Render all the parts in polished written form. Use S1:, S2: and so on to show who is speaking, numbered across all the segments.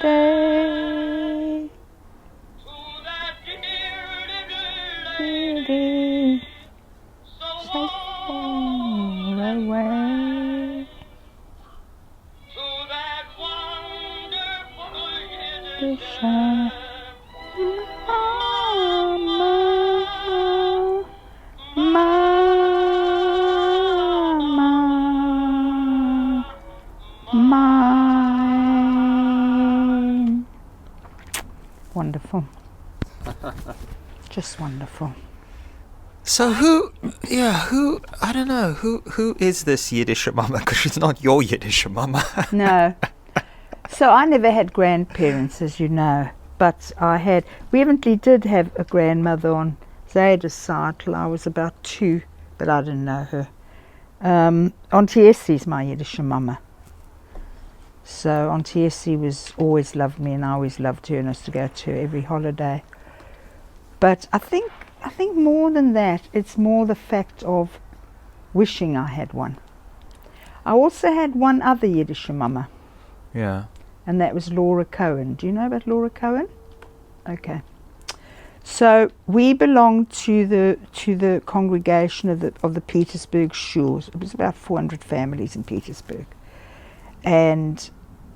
S1: holiday. So far away. Yiddishe. Mine. Wonderful. Just wonderful.
S2: So I don't know, who is this Yiddishe mama? Because she's not your Yiddishe mama.
S1: No. So I never had grandparents, as you know, but we eventually did have a grandmother on Zeyde's side till I was about 2, but I didn't know her. Auntie Essie is my Yiddishe mama. So Auntie Essie always loved me, and I always loved her, and I used to go to her every holiday. But I think more than that, it's more the fact of wishing I had one. I also had one other Yiddishe mama.
S2: Yeah.
S1: And that was Laura Cohen. Do you know about Laura Cohen? Okay. So we belonged to the congregation of the Petersburg Shul. It was about 400 families in Petersburg. And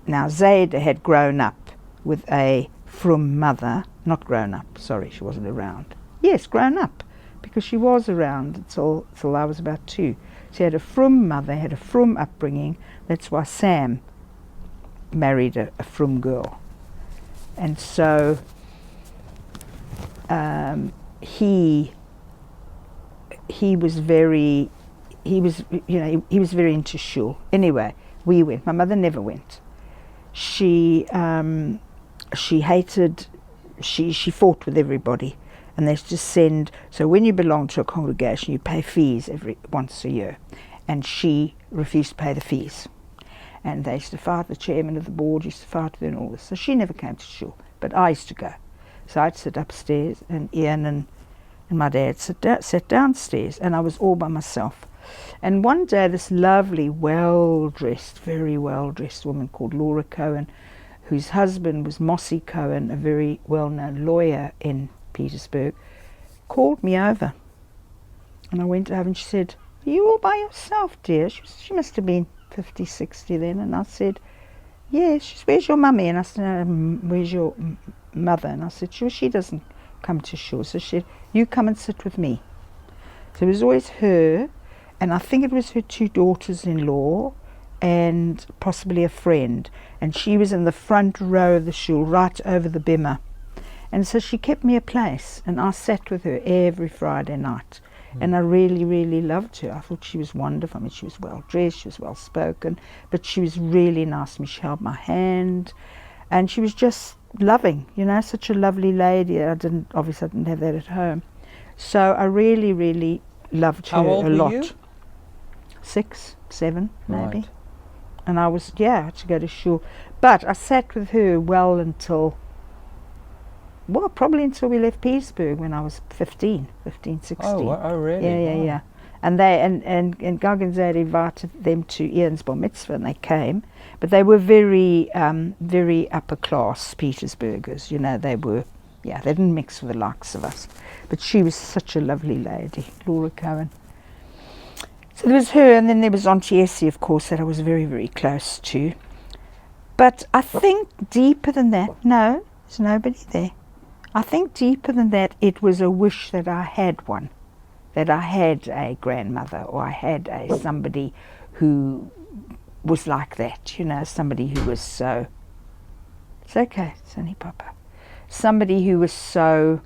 S1: now Zeyde had grown up with a frum mother, not grown up, sorry, she wasn't around. Yes, grown up, because she was around until I was about 2. She had a frum mother, had a frum upbringing. That's why Sam married a frum girl. And so he was very into Shul. Anyway, we went. My mother never went. She hated. She fought with everybody, and they used to send. So when you belong to a congregation, you pay fees once a year, and she refused to pay the fees. And they used to fight, the chairman of the board used to fight with her and all this. So she never came to Shul, but I used to go. So I'd sit upstairs, and Ian and my dad sat downstairs, and I was all by myself. And one day this lovely, very well-dressed woman called Laura Cohen, whose husband was Mossy Cohen, a very well-known lawyer in Petersburg, called me over. And I went over and she said, "Are you all by yourself, dear?" She must have been 50, 60 then. And I said, "Yes." She said, "Where's your mummy?" And I said, "Where's your mother?" And I said, "Sure, she doesn't come to Shul." So she said, "You come and sit with me." So it was always her, and I think it was her 2 daughters-in-law and possibly a friend. And she was in the front row of the Shul, right over the bimah. And so she kept me a place, and I sat with her every Friday night. And I really, really loved her. I thought she was wonderful. I mean, she was well-dressed, she was well-spoken, but she was really nice to me. She held my hand, and she was just loving, such a lovely lady. Obviously I didn't have that at home. So I really, really loved her a lot.
S2: How old were you?
S1: 6, 7, maybe.
S2: Right.
S1: And I was, I had to go to Shul. But I sat with her probably until we left Petersburg when I was 15, 16.
S2: Oh, really?
S1: Yeah. And they and Gaga and Zeyde invited them to Ian's bar mitzvah, and they came. But they were very, very upper class Petersburgers. They were, they didn't mix with the likes of us. But she was such a lovely lady, Laura Cohen. So there was her, and then there was Auntie Essie, of course, that I was very, very close to. But I think deeper than that, no, there's nobody there. I think deeper than that, it was a wish that I had one, that I had a grandmother, or I had somebody who was like that, somebody who was so, it's okay, it's only Papa, somebody who was so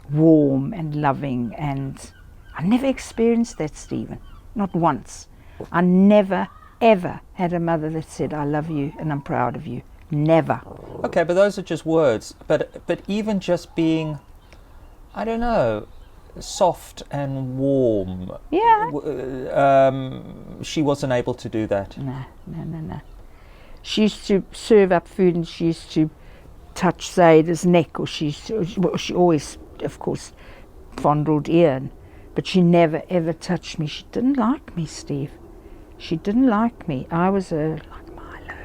S1: warm and loving. And I never experienced that, Stephen, not once. I never, ever had a mother that said, "I love you and I'm proud of you." Never.
S2: Okay, but those are just words. But even just being, I don't know, soft and warm.
S1: Yeah.
S2: She wasn't able to do that.
S1: No. She used to serve up food, and she used to touch Zeyde's neck, or she always, of course, fondled Ian, but she never ever touched me. She didn't like me, Steve. She didn't like me. I was like Milo,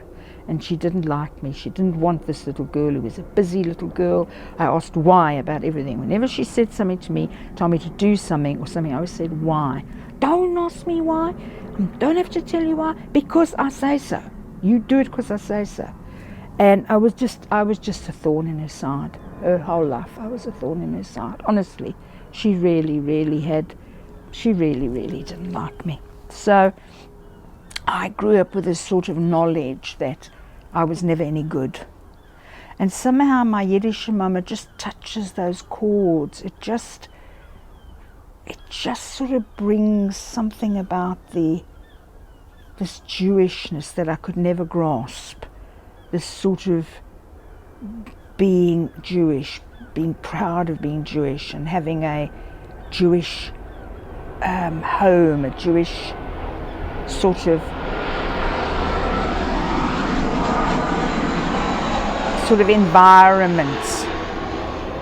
S1: and she didn't like me. She didn't want this little girl who was a busy little girl. I asked why about everything. Whenever she said something to me, told me to do something or something, I always said why. Don't ask me why. Don't have to tell you why, because I say so. You do it because I say so. And I was just a thorn in her side. Her whole life, I was a thorn in her side. Honestly, she really didn't like me. So I grew up with this sort of knowledge that I was never any good. And somehow my Yiddishe mama just touches those chords. It just sort of brings something about this Jewishness that I could never grasp. This sort of being Jewish, being proud of being Jewish, and having a Jewish home, a Jewish sort of environment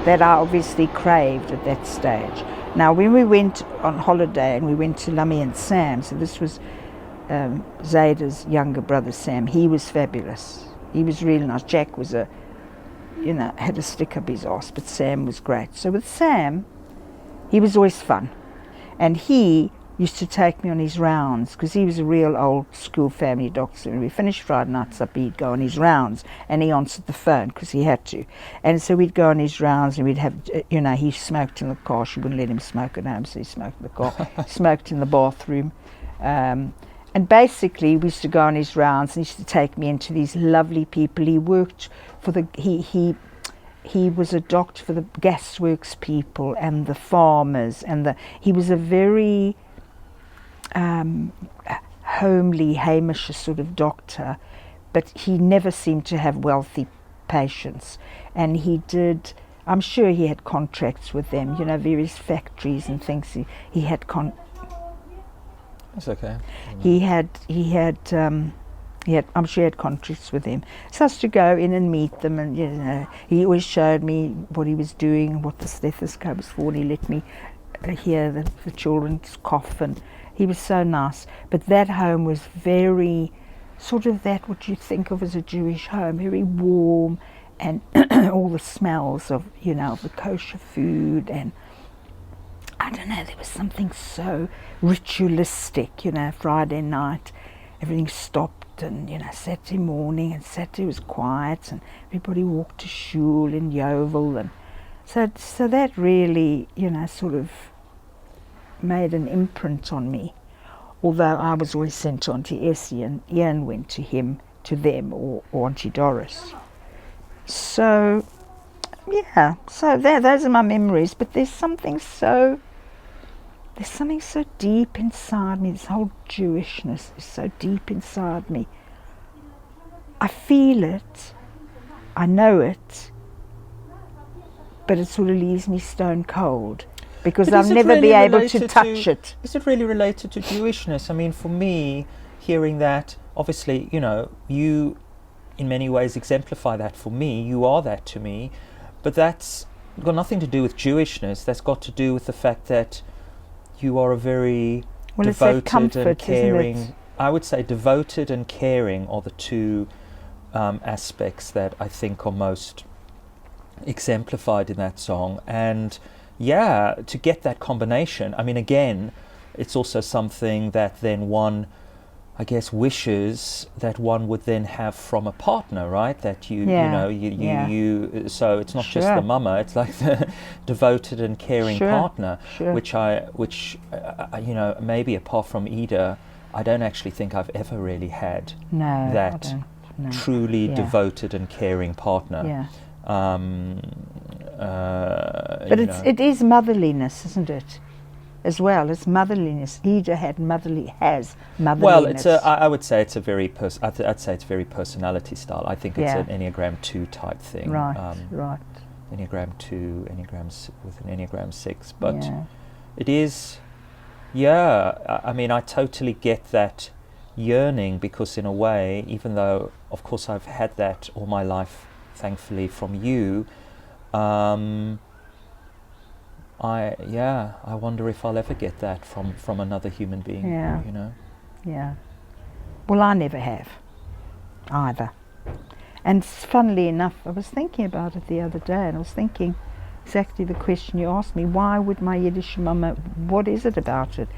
S1: that I obviously craved at that stage. Now, when we went on holiday and we went to Lummy and Sam, so this was Zeyde's younger brother Sam, he was fabulous. He was really nice. Jack was had a stick up his arse, but Sam was great. So with Sam, he was always fun. And he used to take me on his rounds, because he was a real old school family doctor. When we finished Friday nights up, he'd go on his rounds, and he answered the phone because he had to. And so we'd go on his rounds, and we'd have, he smoked in the car. She wouldn't let him smoke at home, so he smoked in the car. Smoked in the bathroom. And basically, we used to go on his rounds, and he used to take me into these lovely people. He worked for he was a doctor for the gasworks people and the farmers, and he was a very homely, Hamish sort of doctor, but he never seemed to have wealthy patients. And I'm sure he had contracts with them, various factories and things. He had
S2: That's okay.
S1: I'm sure he had contracts with him. So I used to go in and meet them, and he always showed me what he was doing, what the stethoscope was for, and he let me hear the children's cough, and he was so nice. But that home was very sort of what you think of as a Jewish home, very warm, and all the smells of the kosher food, and I don't know, there was something so ritualistic, Friday night, everything stopped, and, Saturday morning, and Saturday was quiet, and everybody walked to Shul in Yeovil, and so that really, sort of made an imprint on me, although I was always sent to Auntie Essie, and Ian went to them, or Auntie Doris. So, yeah, so those are my memories, but there's something so deep inside me. This whole Jewishness is so deep inside me. I feel it, I know it, but it sort of leaves me stone cold, because I'll never be able to touch it.
S2: Is it really related to Jewishness? I mean, for me, hearing that, obviously, you in many ways exemplify that for me. You are that to me. But that's got nothing to do with Jewishness. That's got to do with the fact that you are a very devoted and caring. I would say devoted and caring are the two aspects that I think are most exemplified in that song. And yeah, to get that combination, I mean, again, it's also something that then one, I guess, wishes that one would then have from a partner, right? That you so it's not just the mama, it's like the devoted and caring partner, which maybe apart from Ida, I don't actually think I've ever really had that truly devoted and caring partner.
S1: But it is motherliness, isn't it? As well as motherliness. Ida has motherliness.
S2: Well, I would say it's a very I'd say it's very personality style. I think it's an Enneagram 2 type thing.
S1: Right.
S2: Enneagram 2, with an Enneagram 6, but it is. Yeah, I mean, I totally get that yearning, because in a way, even though, of course, I've had that all my life, thankfully, from you. I wonder if I'll ever get that from another human being.
S1: Yeah. Well, I never have either. And funnily enough, I was thinking about it the other day, and I was thinking exactly the question you asked me. Why would my Yiddish mama, what is it about it?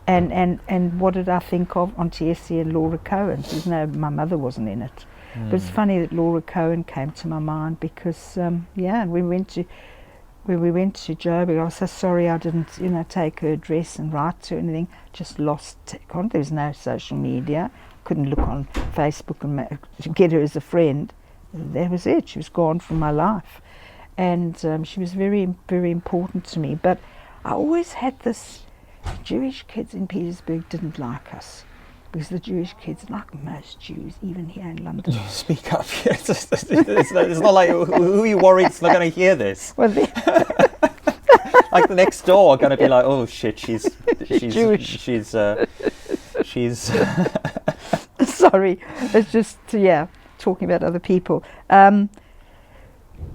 S1: And what did I think of Auntie Essie and Laura Cohen? There's no, my mother wasn't in it. But it's funny that Laura Cohen came to my mind because, when we went to Joburg, I was so sorry I didn't, take her address and write to her anything. Just lost contact. There was no social media. Couldn't look on Facebook and get her as a friend. That was it. She was gone from my life. And she was very, very important to me. But I always had this, Jewish kids in Petersburg didn't like us. Because the Jewish kids, like most Jews, even here in London.
S2: Speak up. It's not like, who are you worried is not going to hear this?
S1: Well,
S2: like the next door are going to be like, oh shit, she's
S1: Jewish.
S2: She's
S1: sorry, it's just, talking about other people.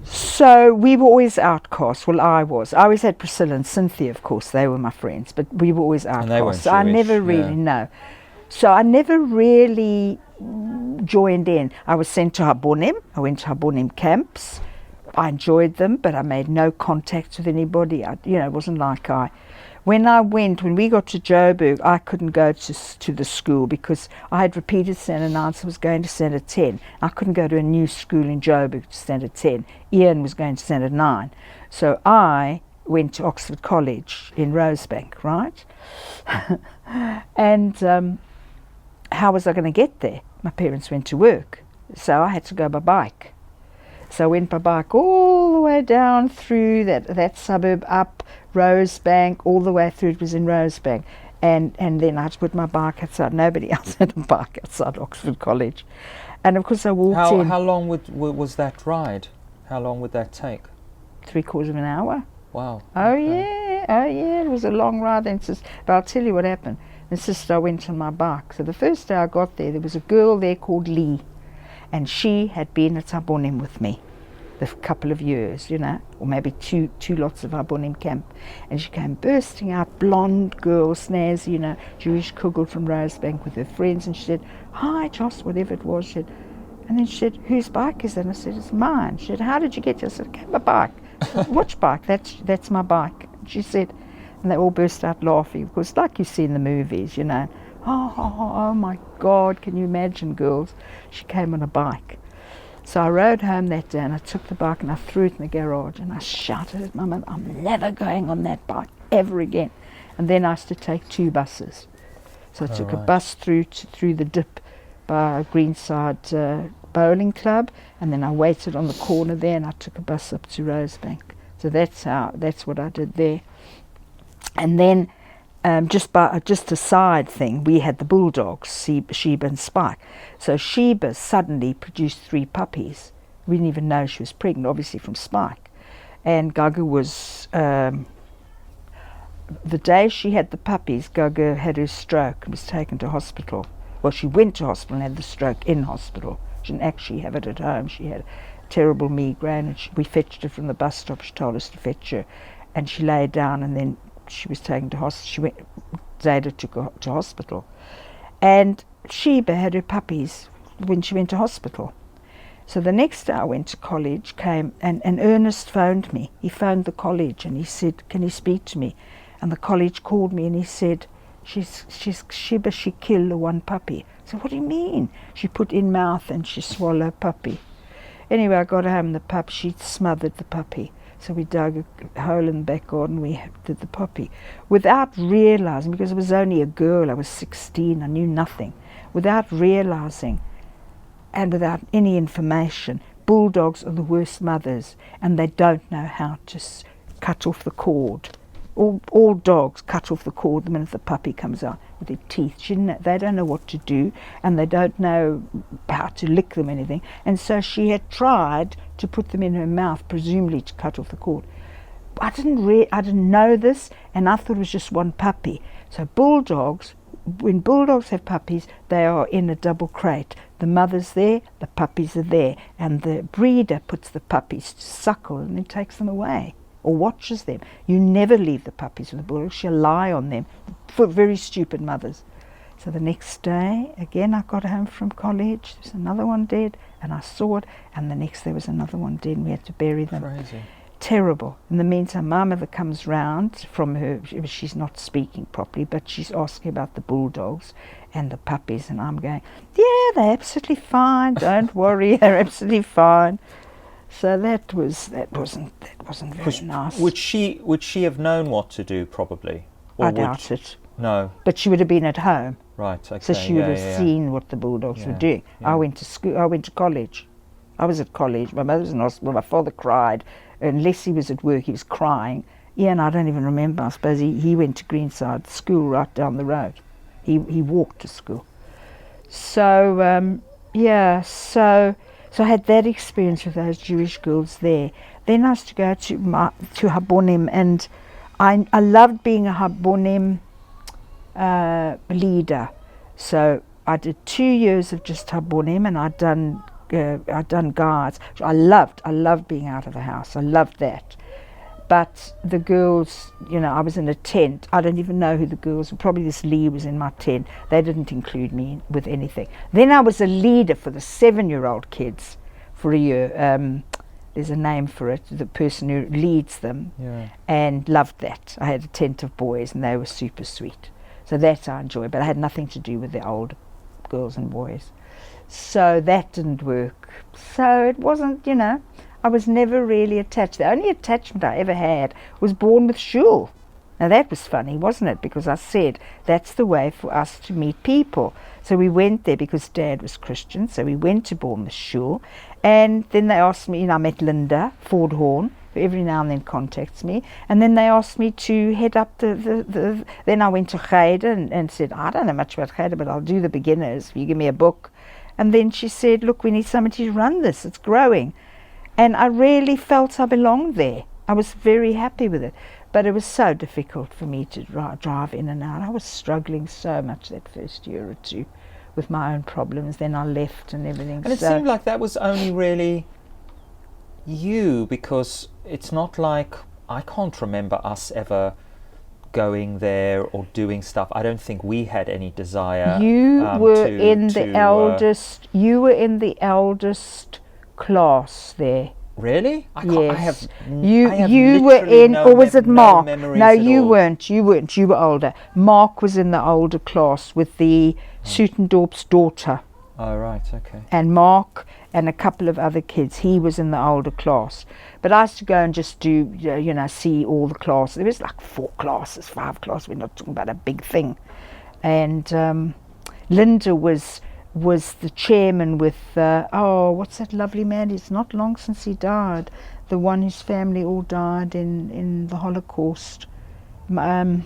S1: So we were always outcasts. Well, I was. I always had Priscilla and Cynthia, of course. They were my friends, but we were always outcasts.
S2: And they weren't
S1: so I never really know. So I never really joined in. I was sent to Habonim. I went to Habonim camps. I enjoyed them, but I made no contact with anybody. It wasn't like when we got to Joburg, I couldn't go to the school because I had repeated standard 9, so I was going to standard 10. I couldn't go to a new school in Joburg to standard 10. Ian was going to standard 9. So I went to Oxford College in Rosebank, right? And how was I going to get there? My parents went to work, so I had to go by bike. So I went by bike all the way down through that suburb, up Rosebank, all the way through. It was in Rosebank. And then I had to put my bike outside. Nobody else had a bike outside Oxford College. And of course I walked in.
S2: How long was that ride? How long would that take?
S1: 3/4 of an hour.
S2: Wow.
S1: Oh yeah, it was a long ride. But I'll tell you what happened. And sister, I went on my bike. So the first day I got there was a girl there called Lee. And she had been at Habonim with me a couple of years, or maybe two lots of Habonim camp. And she came bursting out, blonde girl, snazzy, Jewish kugel from Rosebank with her friends. And she said, "Hi, Joss," whatever it was. And then she said, "Whose bike is it?" And I said, "It's mine." She said, "How did you get here?" I said, "I came by bike." I said, "Which bike?" That's my bike. And she said, and they all burst out laughing, because like you see in the movies, oh my God, can you imagine, girls? She came on a bike. So I rode home that day and I took the bike and I threw it in the garage and I shouted at my mum, "I'm never going on that bike ever again." And then I used to take 2 buses. So I took a bus through the dip by Greenside Bowling Club, and then I waited on the corner there and I took a bus up to Rosebank. So that's what I did there. And then just a side thing, we had the bulldogs, Sheba and Spike. So Sheba suddenly produced 3 puppies. We didn't even know she was pregnant, obviously from Spike. And Gaga was, the day she had the puppies, Gaga had her stroke and was taken to hospital. Well, she went to hospital and had the stroke in hospital. She didn't actually have it at home. She had terrible migraine, and we fetched her from the bus stop. She told us to fetch her, and she lay down, and then she was taken to hospital. Zeyde took her to hospital, and Sheba had her puppies when she went to hospital. So the next day I went to college, and Ernest phoned me. He phoned the college and he said, "Can you speak to me?" And the college called me and he said, she's Sheba, she killed the 1 puppy. So what do you mean? She put in mouth and she swallowed puppy. Anyway, I got home, the pup, she smothered the puppy. So we dug a hole in the back garden, we did the puppy. Without realizing, because I was only a girl, I was 16, I knew nothing. Without realizing and without any information, bulldogs are the worst mothers, and they don't know how to cut off the cord. All dogs cut off the cord the minute the puppy comes out with their teeth. They don't know what to do, and they don't know how to lick them or anything. And so she had tried to put them in her mouth, presumably to cut off the cord. I didn't know this, and I thought it was just 1 puppy. So bulldogs, when bulldogs have puppies, they are in a double crate. The mother's there, the puppies are there, and the breeder puts the puppies to suckle and then takes them away, or watches them. You never leave the puppies with the bulldogs. She'll lie on them, for very stupid mothers. So the next day, again, I got home from college. There's another one dead, and I saw it. And the next there was another one dead, and we had to bury them.
S2: Crazy.
S1: Terrible. In the meantime, my mother comes round from her. She's not speaking properly, but she's asking about the bulldogs and the puppies, and I'm going, yeah, they're absolutely fine. Don't worry, they're absolutely fine. So that wasn't very nice.
S2: Would she have known what to do? Probably.
S1: I doubt it.
S2: No.
S1: But she would have been at home.
S2: Right. Okay.
S1: So she would have seen what the bulldogs were doing.
S2: Yeah.
S1: I went to school. I went to college. I was at college. My mother was in hospital. My father cried. Unless he was at work, he was crying. Yeah, and I don't even remember. I suppose he went to Greenside School right down the road. He walked to school. So so I had that experience with those Jewish girls there. Then I used to go to Habonim, and I loved being a Habonim leader. So I did 2 years of just Habonim, and I'd done guards. I loved being out of the house. I loved that. But the girls, I was in a tent. I don't even know who the girls were. Probably this Lee was in my tent. They didn't include me with anything. Then I was a leader for the 7-year-old kids for a year. There's a name for it, the person who leads them, and loved that. I had a tent of boys, and they were super sweet. So that I enjoyed, but I had nothing to do with the old girls and boys. So that didn't work. So it wasn't, I was never really attached. The only attachment I ever had was Bournemouth Shul. Now that was funny, wasn't it? Because I said that's the way for us to meet people. So we went there because Dad was Christian. So we went to Bournemouth Shul, and then they asked me. I met Linda Ford Horn, who every now and then contacts me. And then they asked me to head up the. Then I went to Zeyde and said, I don't know much about Zeyde, but I'll do the beginners. You give me a book. And then she said, look, we need somebody to run this. It's growing. And I really felt I belonged there. I was very happy with it. But it was so difficult for me to drive in and out. I was struggling so much that first year or two with my own problems. Then I left and everything.
S2: And it seemed like that was only really you, because it's not like, I can't remember us ever going there or doing stuff. I don't think we had any desire.
S1: You were in the eldest class there.
S2: Really?
S1: Yes. You were in, or was it Mark? No, you weren't. You were older. Mark was in the older class with the Sutendorp's daughter.
S2: Oh, right, okay.
S1: And Mark and a couple of other kids. He was in the older class. But I used to go and just do, see all the classes. There was like 4 classes, 5 classes. We're not talking about a big thing. And Linda was the chairman with, what's that lovely man? It's not long since he died. The one whose family all died in the Holocaust. I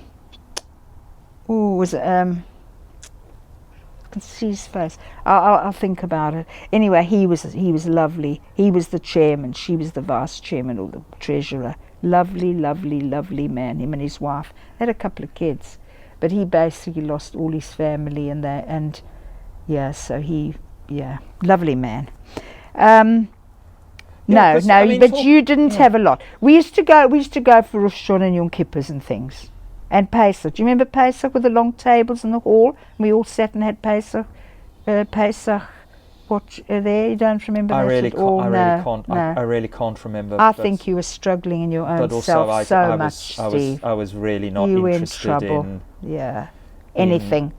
S1: can see his face. I'll think about it. Anyway, he was lovely. He was the chairman. She was the vice chairman or the treasurer. Lovely, lovely, lovely man. Him and his wife. They had a couple of kids, but he basically lost all his family, lovely man. But you didn't have a lot. We used to go for Rosh Hashanah and Yom Kippurs and things. And Pesach. Do you remember Pesach with the long tables in the hall? We all sat and had Pesach. What there? You don't remember that at all?
S2: I really can't remember.
S1: I think you were struggling in your own self so much, Steve.
S2: I was really not interested in
S1: anything.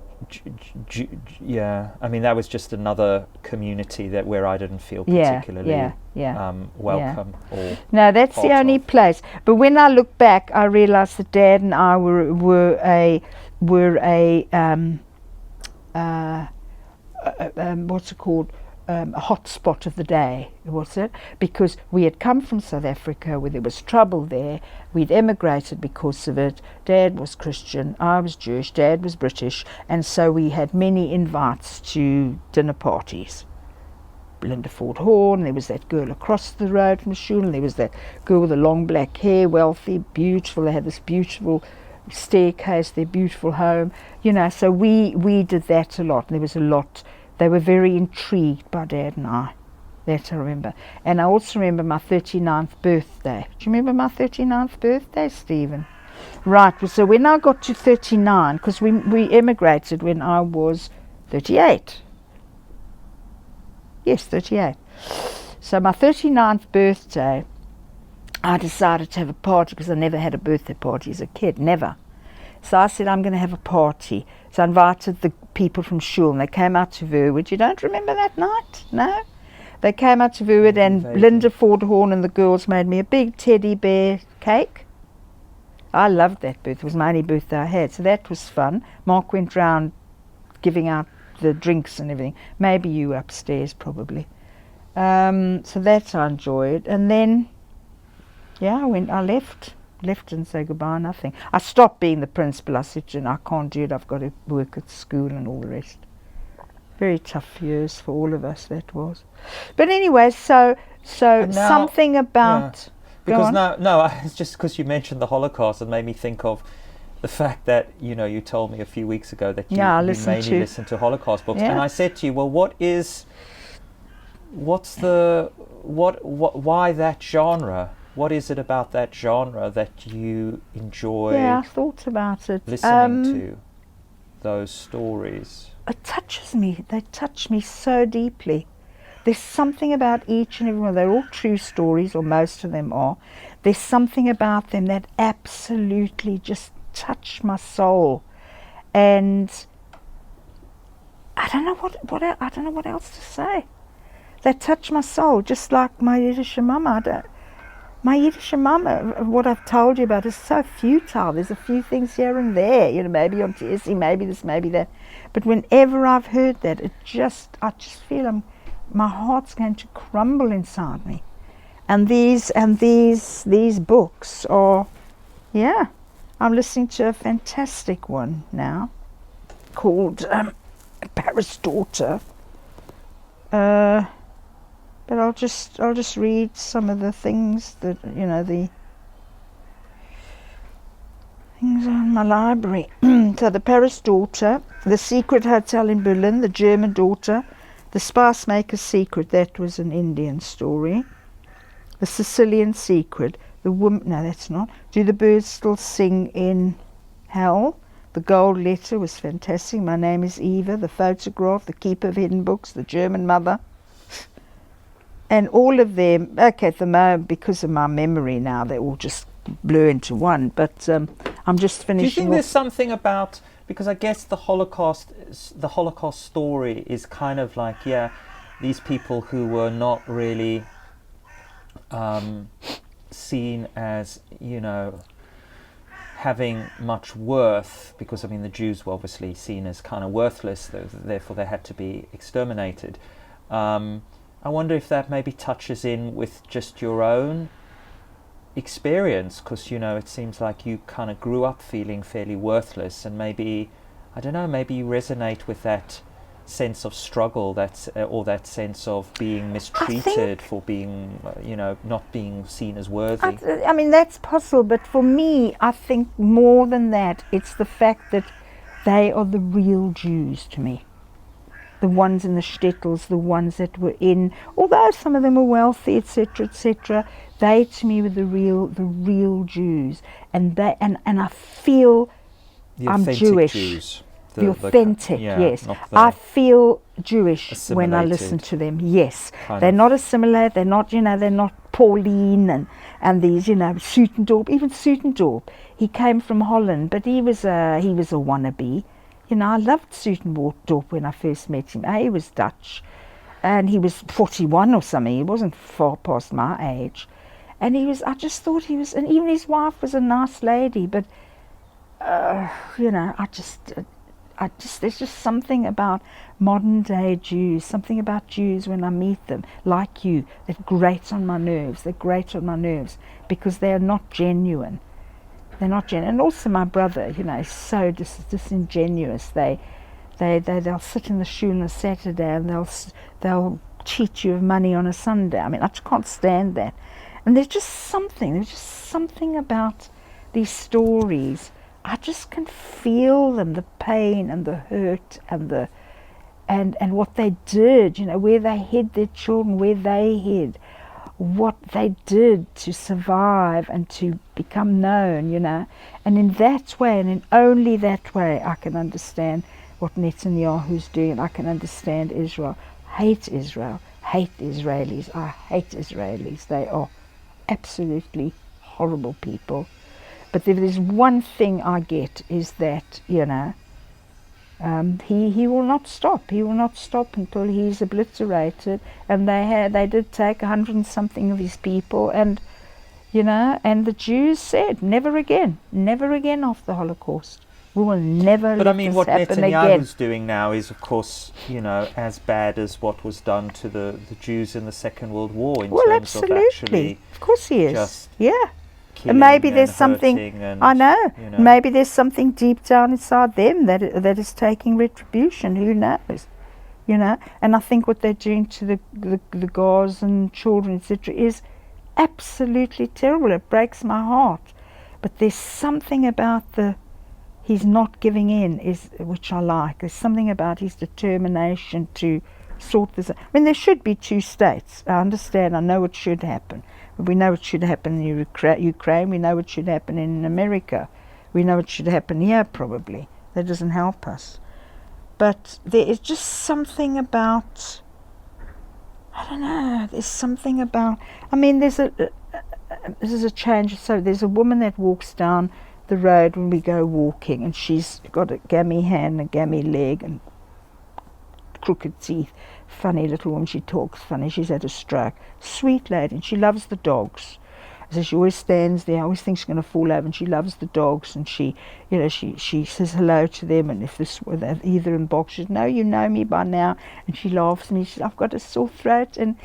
S2: I mean, that was just another community where I didn't feel particularly welcome. Or
S1: no, that's the only place. But when I look back, I realised that Dad and I were a what's it called? A hot spot of the day, was it? Because we had come from South Africa where there was trouble there. We'd emigrated because of it. Dad was Christian, I was Jewish, Dad was British, and so we had many invites to dinner parties. Linda Ford Horn, there was that girl across the road from Shul, and there was that girl with the long black hair, wealthy, beautiful. They had this beautiful staircase, their beautiful home, so we did that a lot, and there was a lot. They were very intrigued by Dad and I. That I remember. And I also remember my 39th birthday. Do you remember my 39th birthday, Stephen? Right, so when I got to 39, because we emigrated when I was 38. Yes, 38. So my 39th birthday, I decided to have a party because I never had a birthday party as a kid, never. So I said, I'm going to have a party. So I invited the people from Shul, and they came out to Verwood. You don't remember that night? No? They came out to Verwood, and Linda Fordhorn and the girls made me a big teddy bear cake. I loved that birthday. It was my only birthday I had, so that was fun. Mark went round giving out the drinks and everything. Maybe you upstairs, probably. So that I enjoyed. And then, yeah, I left and said goodbye, nothing. I stopped being the principal. I said, I can't do it. I've got to work at school and all the rest. Very tough years for all of us, that was. But anyway, so now, something about...
S2: Yeah. Because it's just because you mentioned the Holocaust, it made me think of the fact that, you told me a few weeks ago that you mainly listen to Holocaust books. Yeah. And I said to you, well, why that genre? What is it about that genre that you enjoy?
S1: Yeah, I thought about it.
S2: Listening to those stories.
S1: It touches me. They touch me so deeply. There's something about each and every one. They're all true stories, or most of them are. There's something about them that absolutely just touch my soul, and I don't know what else to say. They touch my soul, just like my Yiddishe mama. My Yiddishe mama, what I've told you about, is so futile. There's a few things here and there, maybe Auntie Essie, maybe this, maybe that. But whenever I've heard that, I just feel my heart's going to crumble inside me. And these books are, I'm listening to a fantastic one now called Paris Daughter. But I'll just read some of the things that, the things on my library. So the Paris Daughter, The Secret Hotel in Berlin, The German Daughter, The Spice Maker's Secret, that was an Indian story. The Sicilian Secret, The Woman, no, that's not. Do the Birds Still Sing in Hell? The Gold Letter was fantastic. My Name is Eva, The Photograph, The Keeper of Hidden Books, The German Mother. And all of them, okay, at the moment, because of my memory now, they all just blur into one. But I'm just finishing.
S2: Do you think there's something about, because I guess the Holocaust story is kind of like, these people who were not really seen as, having much worth, because the Jews were obviously seen as kind of worthless, therefore they had to be exterminated. I wonder if that maybe touches in with just your own experience, because it seems like you kind of grew up feeling fairly worthless, and maybe you resonate with that sense of struggle, or that sense of being mistreated for being not being seen as worthy.
S1: That's possible, but for me, I think more than that, it's the fact that they are the real Jews to me. The ones in the shtetls, the ones that were in, although some of them were wealthy, etc., they to me were the real Jews, and I feel I'm Jewish.
S2: Jews.
S1: The authentic, yes. I feel Jewish when I listen to them. Yes, they're not assimilated. They're not, they're not Pauline and these, Sutendorp. Even Sutendorp, he came from Holland, but he was a wannabe. I loved Sutendorp when I first met him. He was Dutch, and he was 41 or something. He wasn't far past my age, and I just thought he was, and even his wife was a nice lady. But there's just something about modern day Jews, something about Jews when I meet them, like you, that grates on my nerves. They grate on my nerves because they are not genuine. They're not genuine. And also my brother, is so disingenuous. They'll sit in the shul on a Saturday and they'll cheat you of money on a Sunday. I just can't stand that. And there's just something about these stories. I just can feel them, the pain and the hurt and what they did, where they hid their children, where they hid, what they did to survive and to become known, And in that way, and in only that way, I can understand what Netanyahu's doing. I can understand Israel. Hate Israel. Hate the Israelis. I hate Israelis. They are absolutely horrible people. But if there's one thing I get is that, he will not stop. He will not stop until he's obliterated. And they did take 100 and something of his people, and and the Jews said, never again after the Holocaust. We will never
S2: But
S1: let
S2: I mean,
S1: this
S2: what
S1: happen
S2: Netanyahu's
S1: again.
S2: doing now is, of course, as bad as what was done to the Jews in the Second World War in terms
S1: Absolutely.
S2: of actually
S1: Of course he is.
S2: just
S1: Yeah.
S2: killing
S1: And maybe there's something,
S2: hurting and,
S1: I know, maybe there's something deep down inside them that is taking retribution. Who knows? And I think what they're doing to the girls and children, etc., is absolutely terrible. It breaks my heart. But there's something about he's not giving in, which I like. There's something about his determination to sort this out. I mean, there should be two states. I understand. I know it should happen. We know it should happen in Ukraine. We know it should happen in America. We know it should happen here, probably. That doesn't help us. But there is just something about, I don't know, there's something about, I mean, this is a change. So there's a woman that walks down the road when we go walking, and she's got a gammy hand, a gammy leg, and crooked teeth. Funny little woman. She talks funny. She's had a stroke. Sweet lady, and she loves the dogs. So she always stands there. I always think she's going to fall over, and she loves the dogs, and she says hello to them. And if they're either in box, she says, "No, you know me by now." And she laughs at me. She says, "I've got a sore throat, and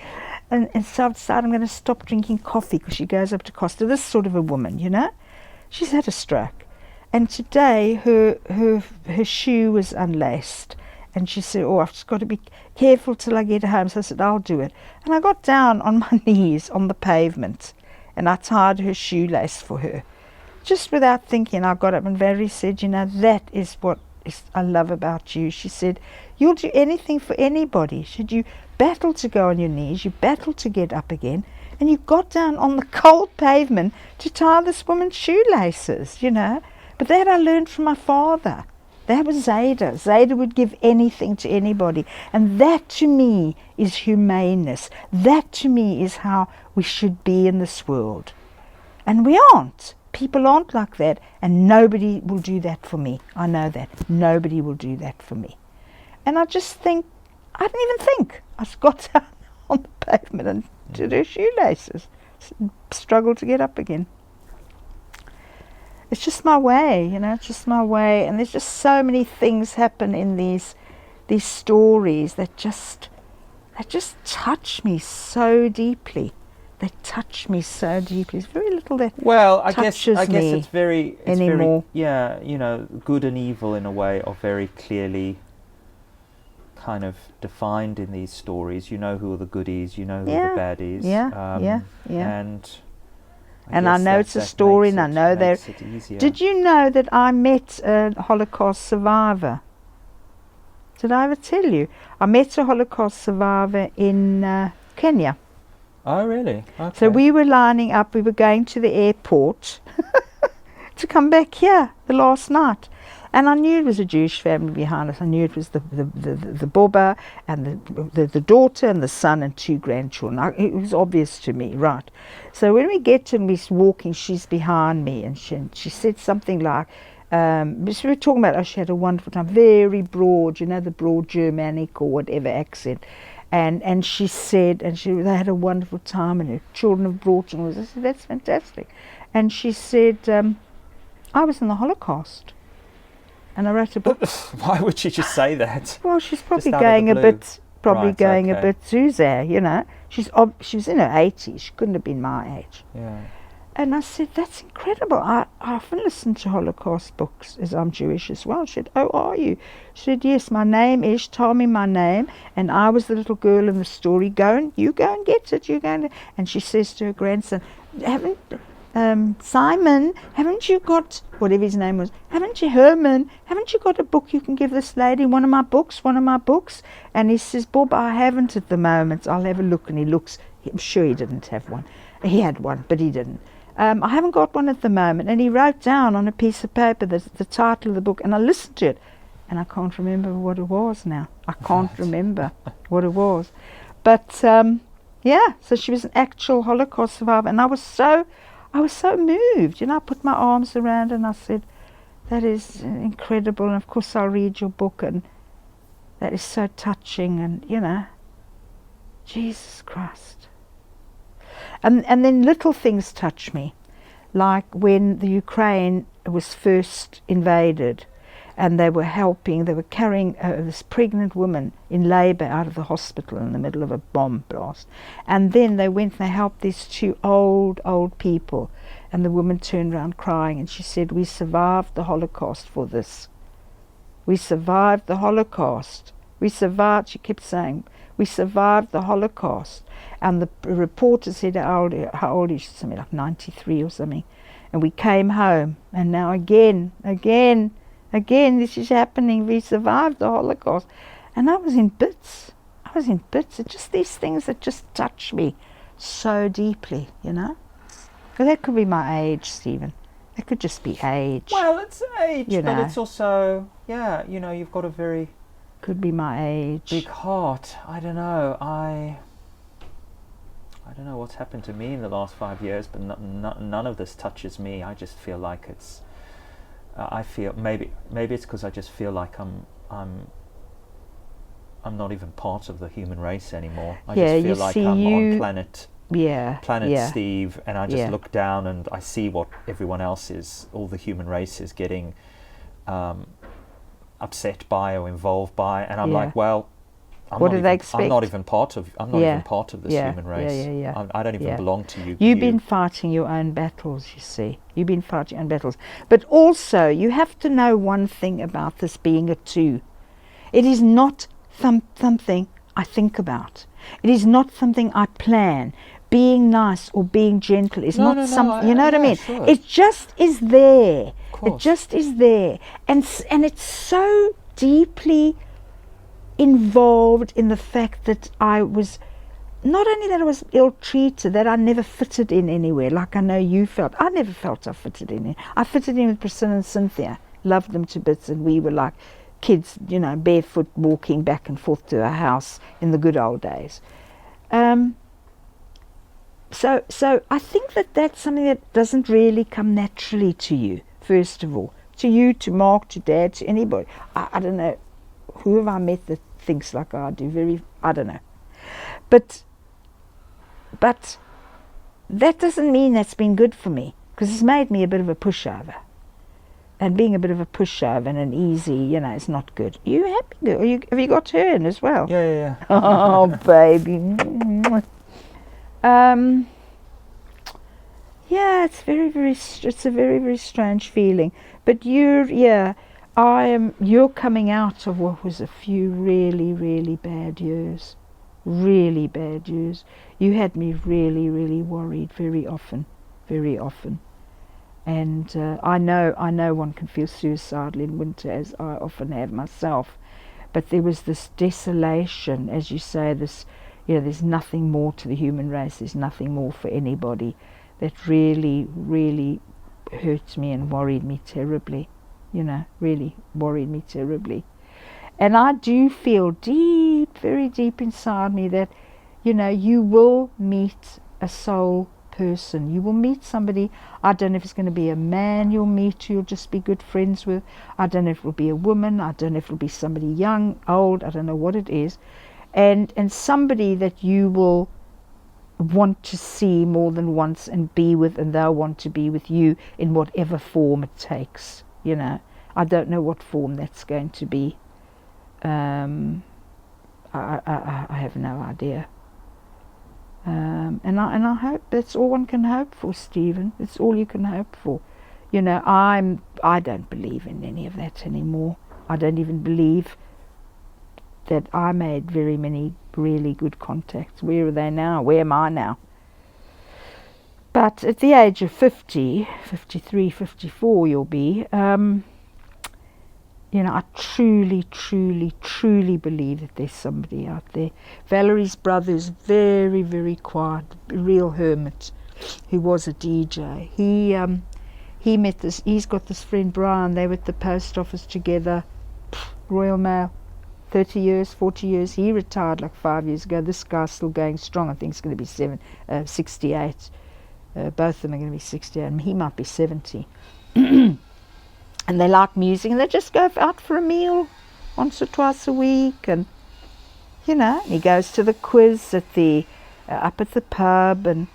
S1: so I've decided I'm going to stop drinking coffee," because she goes up to Costa. This sort of a woman, She's had a stroke, and today her shoe was unlaced. And she said, "Oh, I've just got to be careful till I get home." So I said, "I'll do it." And I got down on my knees on the pavement, and I tied her shoelace for her. Just without thinking, I got up, and Valerie said, "That is what I love about you." She said, "You'll do anything for anybody." She said, "You battle to go on your knees, you battle to get up again, and you got down on the cold pavement to tie this woman's shoelaces, But that I learned from my father. That was Zeyde. Zeyde would give anything to anybody. And that to me is humaneness. That to me is how we should be in this world. And we aren't. People aren't like that. And nobody will do that for me. I know that. Nobody will do that for me. And I just think, I didn't even think. I just got down on the pavement and did her shoelaces. Struggled to get up again. It's just my way, it's just my way. And there's just so many things happen in these stories that just touch me so deeply. They touch me so deeply. There's very little that
S2: I guess it's very
S1: anymore.
S2: Good and evil in a way are very clearly kind of defined in these stories. You know who are the goodies, you know who are the baddies. And I know it's a story, and I know there. Did you know that I met a Holocaust survivor? Did I ever tell you? I met a Holocaust survivor in Kenya. Oh, really? Okay.
S1: So we were lining up. We were going to the airport to come back here the last night. And I knew it was a Jewish family behind us. I knew it was the Boba and the daughter and the son and 2 grandchildren. It was obvious to me, right? So when we get to Miss walking, she's behind me, and she said something like, we were talking about, she had a wonderful time, very broad, the broad Germanic or whatever accent. And she said, they had a wonderful time, and her children have brought them. I said, "That's fantastic." And she said, "I was in the Holocaust. And I wrote a book."
S2: Why would she just say that?
S1: Well, she's probably going a bit Zuzar, She was in her 80s. She couldn't have been my age.
S2: Yeah.
S1: And I said, "That's incredible. I often listen to Holocaust books, as I'm Jewish as well." She said, "Oh, are you?" She said, "Yes, my name is, told me my name, and I was the little girl in the story. You go and get it. And she says to her grandson, "Simon, haven't you got," whatever his name was, Herman, haven't you got a book you can give this lady? One of my books. And he says, "Bob, I haven't at the moment. I'll have a look." And he looks. I'm sure he didn't have one. He had one, but he didn't. I haven't got one at the moment. And he wrote down on a piece of paper the title of the book, and I listened to it, and I can't remember what it was now. I can't remember what it was. But so she was an actual Holocaust survivor, and I was so moved. I put my arms around her and I said, that is incredible, and of course I'll read your book, and that is so touching, and Jesus Christ. And then little things touch me, like when the Ukraine was first invaded, and they were carrying this pregnant woman in labour out of the hospital in the middle of a bomb blast. And then they helped these two old people. And the woman turned around crying, and she said, we survived the Holocaust for this. We survived the Holocaust. We survived, she kept saying, we survived the Holocaust. And the reporter said, how old is she? Something like 93 or something. And we came home, and now again, this is happening. We survived the Holocaust. And I was in bits. It's just these things that just touch me so deeply, Well, that could be my age, Stephen. That could just be age.
S2: Well, it's age, but it's also, you've got a very...
S1: Could be my age.
S2: Big heart. I don't know. I don't know what's happened to me in the last 5 years, but none of this touches me. I just feel like it's... I feel maybe it's because I just feel like I'm not even part of the human race anymore. I just feel like I'm on planet Steve, and I just look down and I see what everyone else is, all the human race is getting upset by or involved by, and I'm like, well,
S1: what do they expect?
S2: I'm not even part of this human race. I don't even belong to you.
S1: You've been fighting your own battles, you see. You've been fighting your own battles. But also, you have to know one thing about this being a two. It is not something I think about. It is not something I plan. Being nice or being gentle is not something, you know what I mean?
S2: Sure.
S1: It just is there. It just is there. And it's so deeply involved in the fact that I was, not only that I was ill-treated, that I never fitted in anywhere, like I know you felt. I never felt I fitted in. I fitted in with Priscilla and Cynthia, loved them to bits, and we were like kids, barefoot walking back and forth to our house in the good old days. So I think that's something that doesn't really come naturally to you, first of all. To you, to Mark, to Dad, to anybody. I don't know. Who have I met that thinks like I do? I don't know. But that doesn't mean that's been good for me, because it's made me a bit of a pushover. And being a bit of a pushover and an easy, it's not good. Are you happy? Have you got her in as well?
S2: Yeah.
S1: Oh, baby. It's it's a very, very strange feeling. But you're coming out of what was a few really, really bad years. Really bad years. You had me really, really worried very often. And I know one can feel suicidal in winter, as I often have myself. But there was this desolation, as you say, there's nothing more to the human race, there's nothing more for anybody, that really, really hurt me and worried me terribly, really worried me terribly. And I do feel deep, very deep inside me that, you will meet a soul person. You will meet somebody. I don't know if it's going to be a man you'll meet, you'll just be good friends with. I don't know if it will be a woman. I don't know if it will be somebody young, old. I don't know what it is. And somebody that you will want to see more than once and be with, and they'll want to be with you in whatever form it takes. I don't know what form that's going to be. I have no idea. And I hope that's all one can hope for, Stephen. It's all you can hope for. I don't believe in any of that anymore. I don't even believe that I made very many really good contacts. Where are they now? Where am I now? But at the age of 50, 53, 54 you'll be, you know, I truly, truly, truly believe that there's somebody out there. Valerie's brother is very, very quiet, a real hermit, who was a DJ. He met this, he's got this friend Brian, they were at the post office together, Royal Mail, 30 years, 40 years. He retired like 5 years ago. This guy's still going strong. I think he's going to be 68. Both of them are going to be 68, and he might be 70. And they like music, and they just go out for a meal once or twice a week, and you know, he goes to the quiz at the up at the pub, and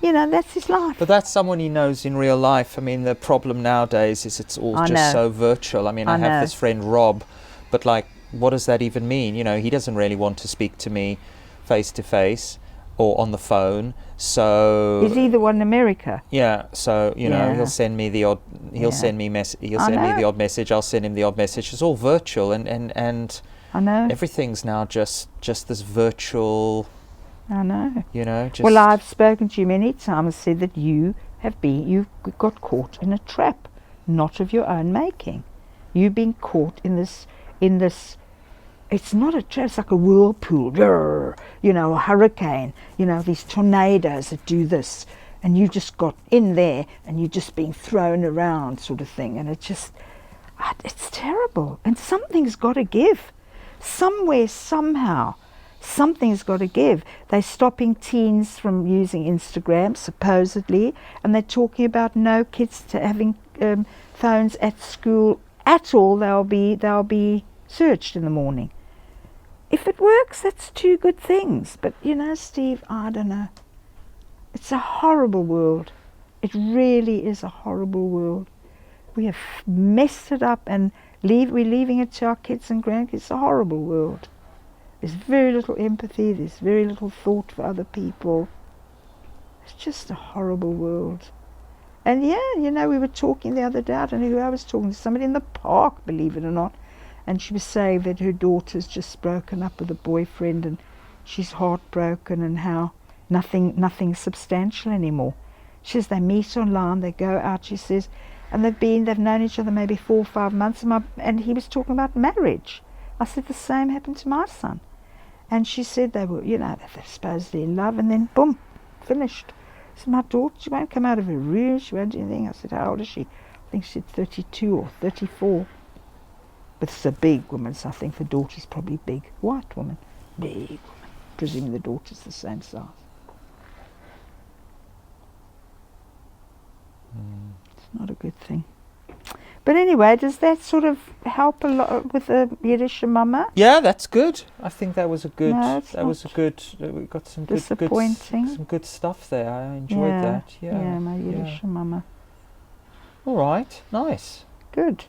S1: you know, that's his life.
S2: But that's someone he knows in real life. I mean, the problem nowadays is it's all just so virtual. I mean, I have this friend Rob, but like, what does that even mean? You know, he doesn't really want to speak to me face to face or on the phone. So
S1: is he the one in America?
S2: Yeah. So you know, he'll send me the odd. He'll send me me the odd message. I'll send him the odd message. It's all virtual, and
S1: I know
S2: everything's now just this virtual.
S1: I know.
S2: You know. Just
S1: well, I've spoken to you many times, said that you've got caught in a trap, not of your own making. You've been caught in this. It's not a trap. It's like a whirlpool. You know, a hurricane. You know, these tornadoes that do this, and you just got in there, and you're just being thrown around, sort of thing. And it's terrible. And something's got to give, somewhere, somehow. Something's got to give. They're stopping teens from using Instagram, supposedly, and they're talking about no kids having phones at school at all. They'll be searched in the morning. If it works, that's two good things. But you know, Steve, I don't know. It's a horrible world. It really is a horrible world. We have messed it up, and we're leaving it to our kids and grandkids. It's a horrible world. There's very little empathy, there's very little thought for other people. It's just a horrible world. And yeah, you know, we were talking the other day, I don't know who I was talking to, somebody in the park, believe it or not, and she was saying that her daughter's just broken up with a boyfriend, and she's heartbroken, and how nothing substantial anymore. She says they meet online, they go out, she says, and they've known each other maybe 4 or 5 months, and he was talking about marriage. I said the same happened to my son. And she said they were, you know, they're supposedly in love, and then boom, finished. I said, my daughter, she won't come out of her room, she won't do anything. I said, how old is she? I think she's 32 or 34. But it's a big woman, so I think the daughter's probably big. White woman, big woman. Presuming the daughter's the same size. It's not a good thing. But anyway, does that sort of help a lot with the Yiddishe mama?
S2: Yeah, that's good. I think that was a good.
S1: No,
S2: We got some
S1: disappointing.
S2: some good stuff there. I enjoyed that. Yeah.
S1: Yeah, my Yiddishe mama.
S2: All right. Nice.
S1: Good.